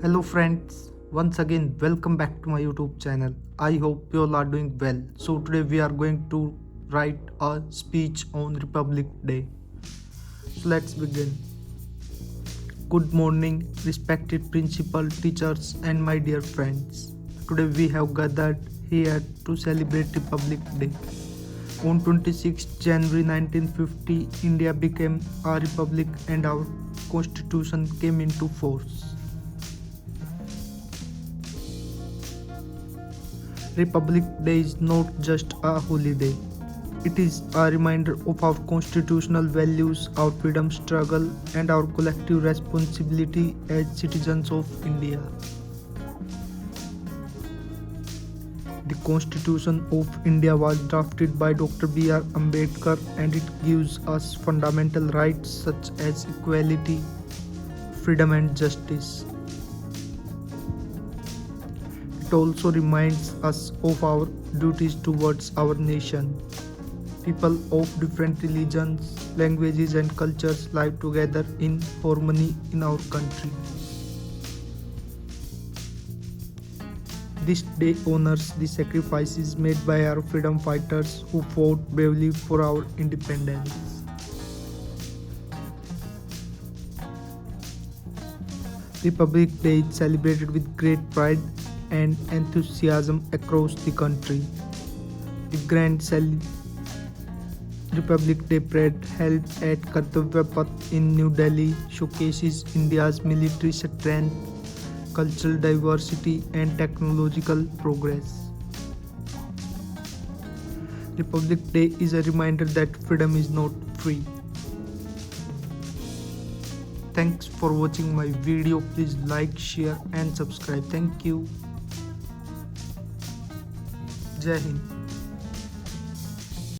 Hello friends, once again welcome back to my YouTube channel. I hope you all are doing well. So today we are going to write a speech on Republic Day. So let's begin. Good morning, respected principal, teachers and my dear friends. Today we have gathered here to celebrate Republic Day. On 26 January 1950, India became a republic and our constitution came into force. Republic Day is not just a holiday. It is a reminder of our constitutional values, our freedom struggle, and our collective responsibility as citizens of India. The Constitution of India was drafted by Dr. B.R. Ambedkar and it gives us fundamental rights such as equality, freedom, and justice. It also reminds us of our duties towards our nation. People of different religions, languages, and cultures live together in harmony in our country. This day honors the sacrifices made by our freedom fighters who fought bravely for our independence. Republic Day is celebrated with great pride and enthusiasm across the country. The Grand Republic Day Parade held at Kartavya Path in New Delhi showcases India's military strength, cultural diversity and technological progress. Republic Day is a reminder that freedom is not free. Thanks for watching my video. Please like, share and subscribe. Thank you. Jai Hind.